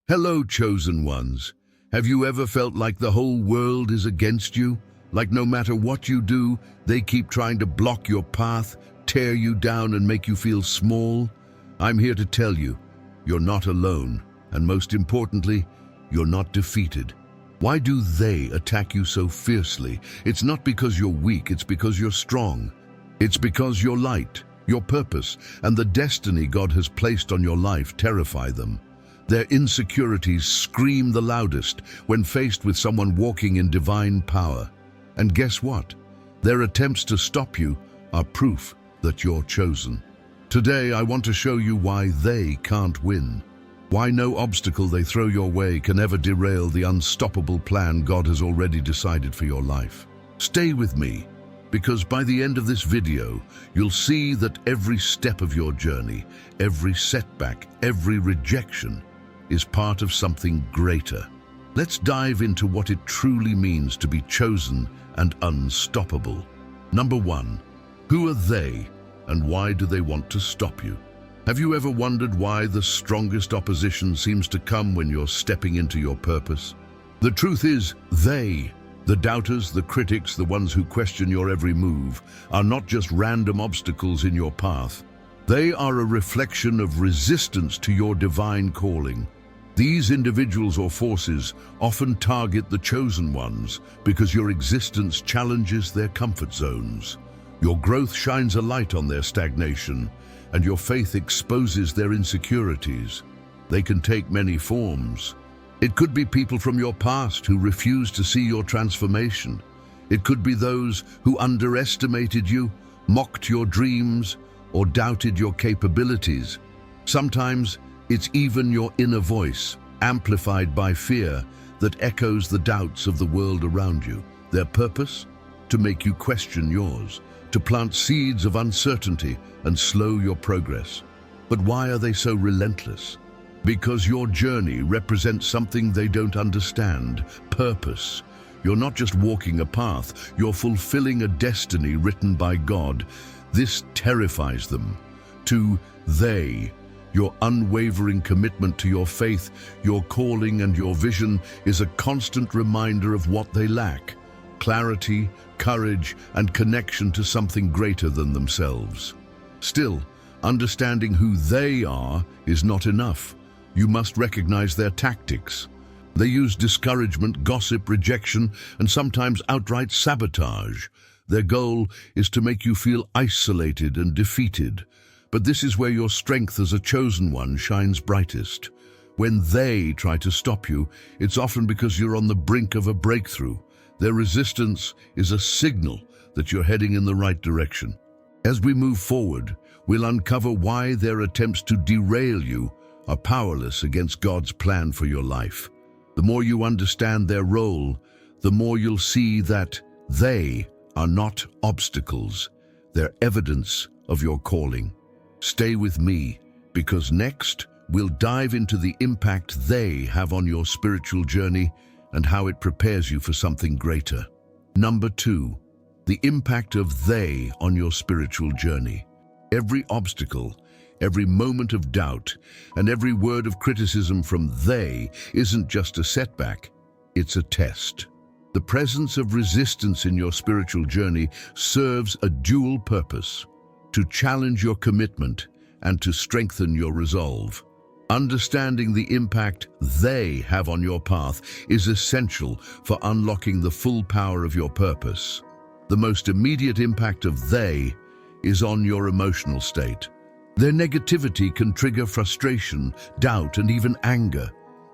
Hello, chosen ones. Have you ever felt like the whole world is against you? Like no matter what you do, they keep trying to block your path, tear you down and make you feel small? I'm here to tell you, you're not alone. And most importantly, you're not defeated. Why do they attack you so fiercely? It's not because you're weak, it's because you're strong. It's because your light, your purpose, and the destiny God has placed on your life terrify them. Their insecurities scream the loudest when faced with someone walking in divine power. And guess what? Their attempts to stop you are proof that you're chosen. Today, I want to show you why they can't win. Why no obstacle they throw your way can ever derail the unstoppable plan God has already decided for your life. Stay with me, because by the end of this video, you'll see that every step of your journey, every setback, every rejection is part of something greater. Let's dive into what it truly means to be chosen and unstoppable. Number 1, who are they and why do they want to stop you? Have you ever wondered why the strongest opposition seems to come when you're stepping into your purpose? The truth is, they, the doubters, the critics, the ones who question your every move, are not just random obstacles in your path. They are a reflection of resistance to your divine calling. These individuals or forces often target the chosen ones because your existence challenges their comfort zones. Your growth shines a light on their stagnation, and your faith exposes their insecurities. They can take many forms. It could be people from your past who refuse to see your transformation. It could be those who underestimated you, mocked your dreams, or doubted your capabilities. Sometimes it's even your inner voice, amplified by fear, that echoes the doubts of the world around you. Their purpose? To make you question yours, to plant seeds of uncertainty and slow your progress. But why are they so relentless? Because your journey represents something they don't understand: purpose. You're not just walking a path, you're fulfilling a destiny written by God. This terrifies them. They, your unwavering commitment to your faith, your calling, and your vision is a constant reminder of what they lack: clarity, courage, and connection to something greater than themselves. Still, understanding who they are is not enough. You must recognize their tactics. They use discouragement, gossip, rejection, and sometimes outright sabotage. Their goal is to make you feel isolated and defeated. But this is where your strength as a chosen one shines brightest. When they try to stop you, it's often because you're on the brink of a breakthrough. Their resistance is a signal that you're heading in the right direction. As we move forward, we'll uncover why their attempts to derail you are powerless against God's plan for your life. The more you understand their role, the more you'll see that they are not obstacles. They're evidence of your calling. Stay with me, because next we'll dive into the impact they have on your spiritual journey and how it prepares you for something greater. Number 2, the impact of they on your spiritual journey. Every obstacle, every moment of doubt, and every word of criticism from they isn't just a setback, it's a test. The presence of resistance in your spiritual journey serves a dual purpose: to challenge your commitment and to strengthen your resolve. Understanding the impact they have on your path is essential for unlocking the full power of your purpose. The most immediate impact of they is on your emotional state. Their negativity can trigger frustration, doubt, and even anger.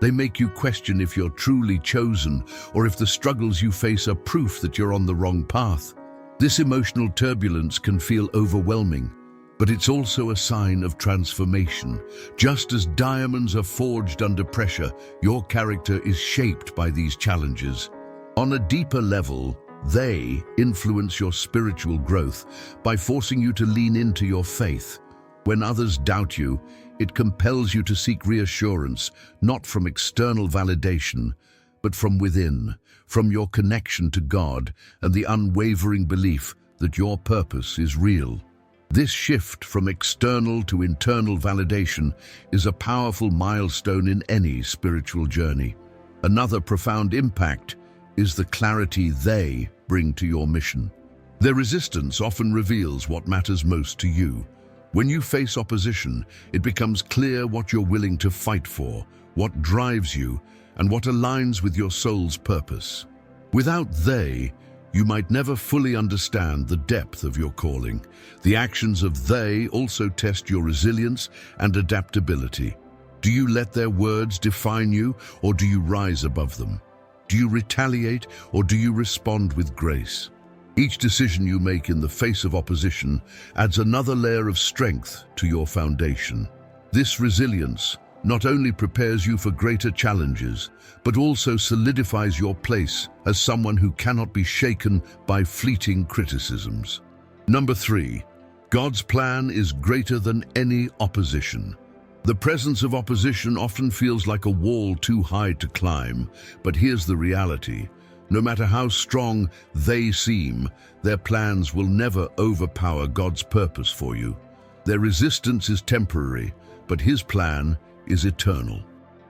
They make you question if you're truly chosen or if the struggles you face are proof that you're on the wrong path. This emotional turbulence can feel overwhelming, but it's also a sign of transformation. Just as diamonds are forged under pressure, your character is shaped by these challenges. On a deeper level, they influence your spiritual growth by forcing you to lean into your faith. When others doubt you, it compels you to seek reassurance, not from external validation, but from within, from your connection to God and the unwavering belief that your purpose is real. This shift from external to internal validation is a powerful milestone in any spiritual journey. Another profound impact is the clarity they bring to your mission. Their resistance often reveals what matters most to you. When you face opposition, it becomes clear what you're willing to fight for, what drives you, and what aligns with your soul's purpose. Without they, you might never fully understand the depth of your calling. The actions of they also test your resilience and adaptability. Do you let their words define you, or do you rise above them? Do you retaliate, or do you respond with grace? Each decision you make in the face of opposition adds another layer of strength to your foundation. This resilience not only prepares you for greater challenges, but also solidifies your place as someone who cannot be shaken by fleeting criticisms. Number 3, God's plan is greater than any opposition. The presence of opposition often feels like a wall too high to climb, but here's the reality. No matter how strong they seem, their plans will never overpower God's purpose for you. Their resistance is temporary, but His plan is eternal.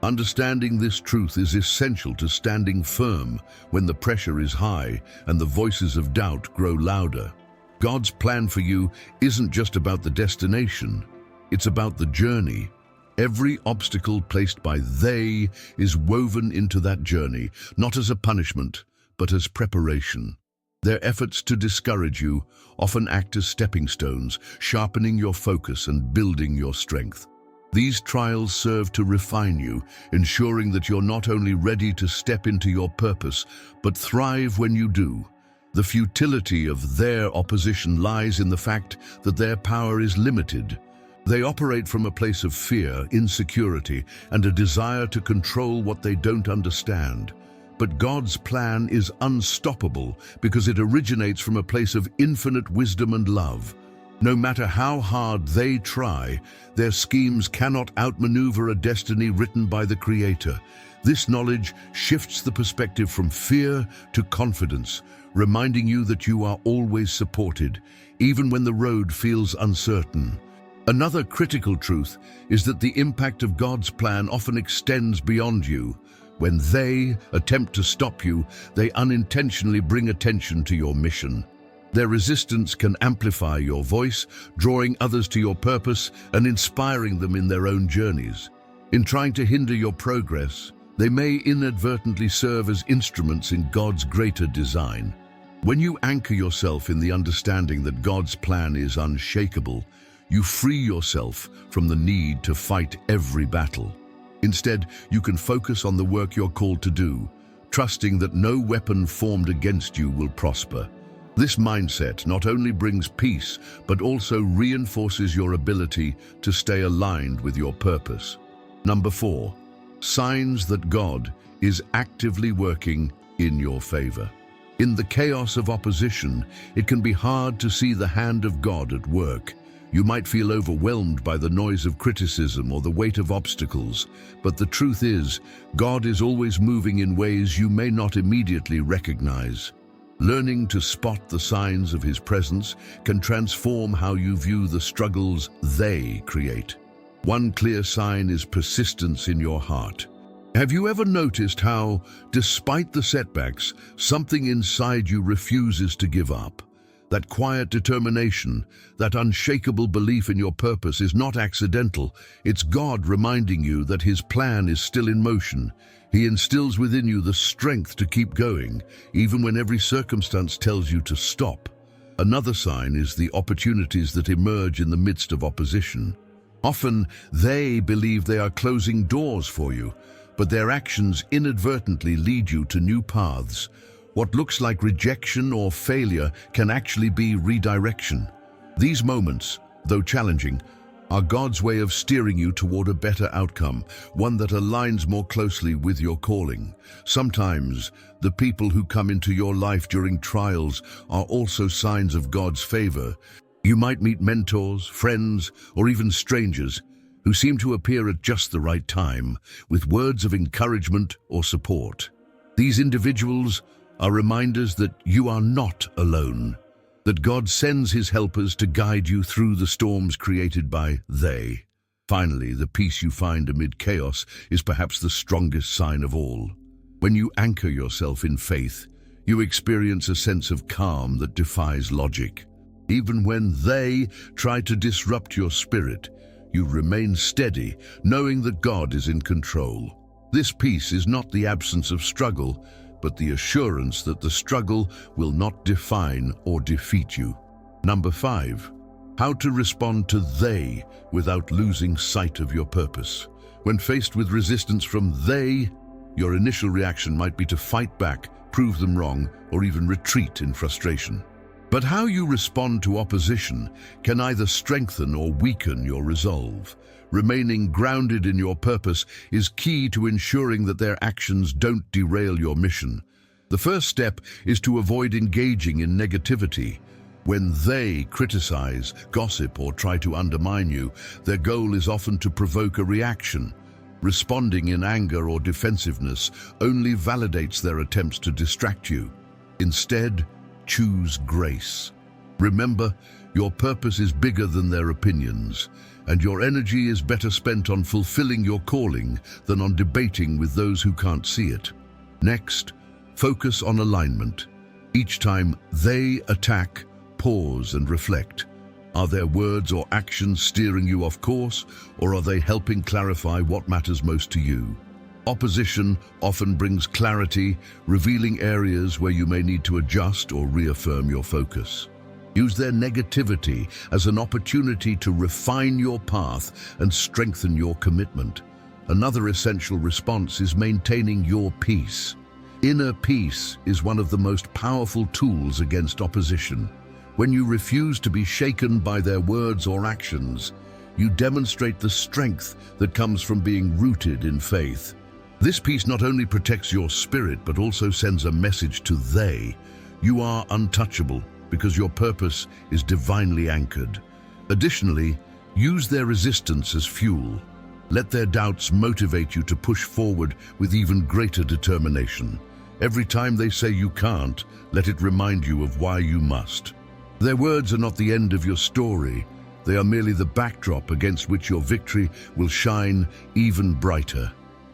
Understanding this truth is essential to standing firm when the pressure is high and the voices of doubt grow louder. God's plan for you isn't just about the destination, it's about the journey. Every obstacle placed by they is woven into that journey, not as a punishment, but as preparation. Their efforts to discourage you often act as stepping stones, sharpening your focus and building your strength. These trials serve to refine you, ensuring that you're not only ready to step into your purpose, but thrive when you do. The futility of their opposition lies in the fact that their power is limited. They operate from a place of fear, insecurity, and a desire to control what they don't understand. But God's plan is unstoppable because it originates from a place of infinite wisdom and love. No matter how hard they try, their schemes cannot outmaneuver a destiny written by the Creator. This knowledge shifts the perspective from fear to confidence, reminding you that you are always supported, even when the road feels uncertain. Another critical truth is that the impact of God's plan often extends beyond you. When they attempt to stop you, they unintentionally bring attention to your mission. Their resistance can amplify your voice, drawing others to your purpose and inspiring them in their own journeys. In trying to hinder your progress, they may inadvertently serve as instruments in God's greater design. When you anchor yourself in the understanding that God's plan is unshakable, you free yourself from the need to fight every battle. Instead, you can focus on the work you're called to do, trusting that no weapon formed against you will prosper. This mindset not only brings peace, but also reinforces your ability to stay aligned with your purpose. Number 4, signs that God is actively working in your favor. In the chaos of opposition, it can be hard to see the hand of God at work. You might feel overwhelmed by the noise of criticism or the weight of obstacles, but the truth is, God is always moving in ways you may not immediately recognize. Learning to spot the signs of His presence can transform how you view the struggles they create. One clear sign is persistence in your heart. Have you ever noticed how, despite the setbacks, something inside you refuses to give up? That quiet determination, that unshakable belief in your purpose is not accidental. It's God reminding you that His plan is still in motion. He instills within you the strength to keep going, even when every circumstance tells you to stop. Another sign is the opportunities that emerge in the midst of opposition. Often, they believe they are closing doors for you, but their actions inadvertently lead you to new paths. What looks like rejection or failure can actually be redirection. These moments, though challenging, are God's way of steering you toward a better outcome, one that aligns more closely with your calling. Sometimes, the people who come into your life during trials are also signs of God's favor. You might meet mentors, friends, or even strangers who seem to appear at just the right time, with words of encouragement or support. These individuals are reminders that you are not alone. that God sends his helpers to guide you through the storms created by they. Finally, the peace you find amid chaos is perhaps the strongest sign of all. When you anchor yourself in faith, you experience a sense of calm that defies logic. Even when they try to disrupt your spirit, you remain steady, knowing that God is in control. This peace is not the absence of struggle, but the assurance that the struggle will not define or defeat you. Number 5. How to respond to they without losing sight of your purpose. When faced with resistance from they, your initial reaction might be to fight back, prove them wrong, or even retreat in frustration. But how you respond to opposition can either strengthen or weaken your resolve. Remaining grounded in your purpose is key to ensuring that their actions don't derail your mission. The first step is to avoid engaging in negativity. When they criticize, gossip, or try to undermine you, their goal is often to provoke a reaction. Responding in anger or defensiveness only validates their attempts to distract you. Instead, choose grace. Remember, your purpose is bigger than their opinions, and your energy is better spent on fulfilling your calling than on debating with those who can't see it. Next, focus on alignment. Each time they attack, pause and reflect. Are their words or actions steering you off course, or are they helping clarify what matters most to you? Opposition often brings clarity, revealing areas where you may need to adjust or reaffirm your focus. Use their negativity as an opportunity to refine your path and strengthen your commitment. Another essential response is maintaining your peace. Inner peace is one of the most powerful tools against opposition. When you refuse to be shaken by their words or actions, you demonstrate the strength that comes from being rooted in faith. This peace not only protects your spirit, but also sends a message to they. You are untouchable because your purpose is divinely anchored. Additionally, use their resistance as fuel. Let their doubts motivate you to push forward with even greater determination. Every time they say you can't, let it remind you of why you must. Their words are not the end of your story. They are merely the backdrop against which your victory will shine even brighter.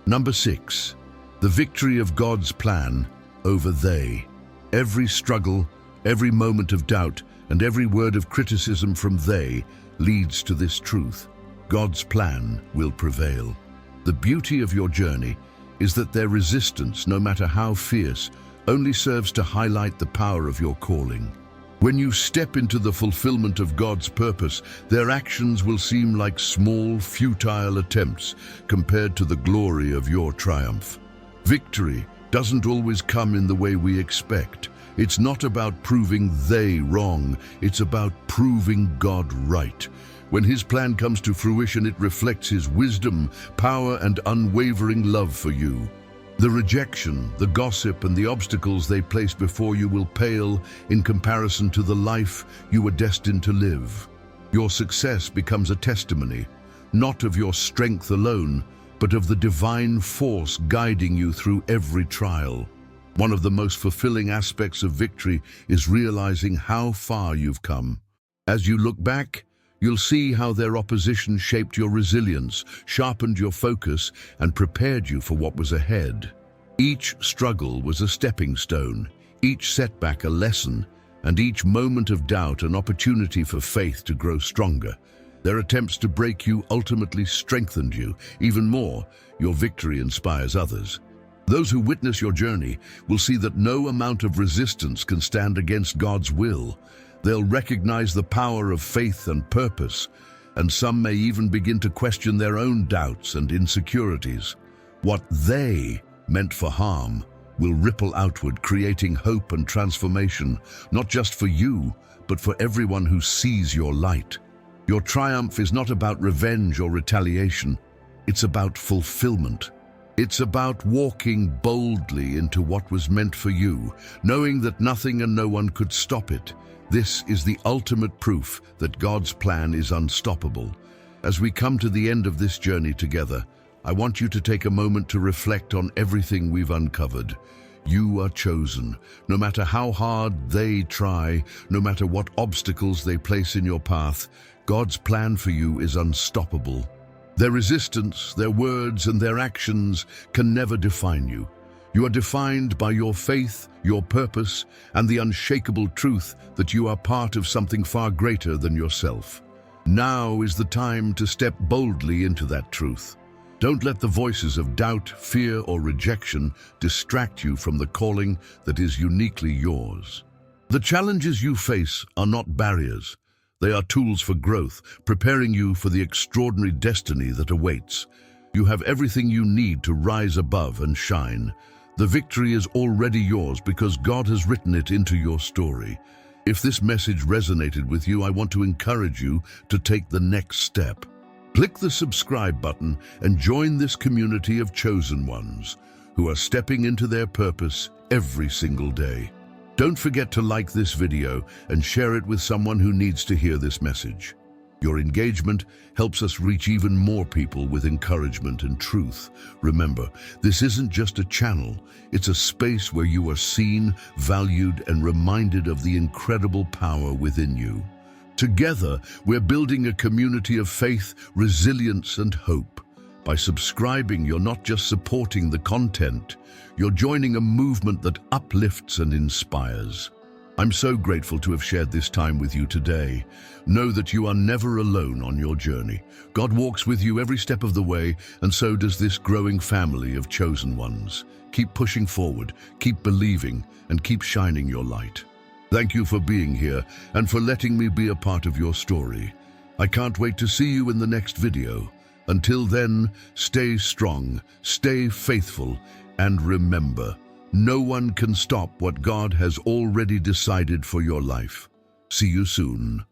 Number 6. The victory of God's plan over they. Every struggle, every moment of doubt, and every word of criticism from they leads to this truth: God's plan will prevail. The beauty of your journey is that their resistance, no matter how fierce, only serves to highlight the power of your calling. When you step into the fulfillment of God's purpose, their actions will seem like small, futile attempts compared to the glory of your triumph. Victory doesn't always come in the way we expect. It's not about proving they wrong, it's about proving God right. When His plan comes to fruition, it reflects His wisdom, power, and unwavering love for you. The rejection, the gossip, and the obstacles they place before you will pale in comparison to the life you were destined to live. Your success becomes a testimony, not of your strength alone, but of the divine force guiding you through every trial. One of the most fulfilling aspects of victory is realizing how far you've come. As you look back, you'll see how their opposition shaped your resilience, sharpened your focus, and prepared you for what was ahead. Each struggle was a stepping stone, each setback a lesson, and each moment of doubt an opportunity for faith to grow stronger. Their attempts to break you ultimately strengthened you. Even more, your victory inspires others. Those who witness your journey will see that no amount of resistance can stand against God's will. They'll recognize the power of faith and purpose, and some may even begin to question their own doubts and insecurities. What they meant for harm will ripple outward, creating hope and transformation, not just for you, but for everyone who sees your light. Your triumph is not about revenge or retaliation. It's about fulfillment. It's about walking boldly into what was meant for you, knowing that nothing and no one could stop it. This is the ultimate proof that God's plan is unstoppable. As we come to the end of this journey together, I want you to take a moment to reflect on everything we've uncovered. You are chosen. No matter how hard they try, no matter what obstacles they place in your path, God's plan for you is unstoppable. Their resistance, their words, and their actions can never define you. You are defined by your faith, your purpose, and the unshakable truth that you are part of something far greater than yourself. Now is the time to step boldly into that truth. Don't let the voices of doubt, fear, or rejection distract you from the calling that is uniquely yours. The challenges you face are not barriers. They are tools for growth, preparing you for the extraordinary destiny that awaits. You have everything you need to rise above and shine. The victory is already yours because God has written it into your story. If this message resonated with you, I want to encourage you to take the next step. Click the subscribe button and join this community of chosen ones who are stepping into their purpose every single day. Don't forget to like this video and share it with someone who needs to hear this message. Your engagement helps us reach even more people with encouragement and truth. Remember, this isn't just a channel, it's a space where you are seen, valued, and reminded of the incredible power within you. Together, we're building a community of faith, resilience, and hope. By subscribing, you're not just supporting the content, you're joining a movement that uplifts and inspires. I'm so grateful to have shared this time with you today. Know that you are never alone on your journey. God walks with you every step of the way, and so does this growing family of chosen ones. Keep pushing forward, keep believing, and keep shining your light. Thank you for being here and for letting me be a part of your story. I can't wait to see you in the next video. Until then, stay strong, stay faithful, and remember, no one can stop what God has already decided for your life. See you soon.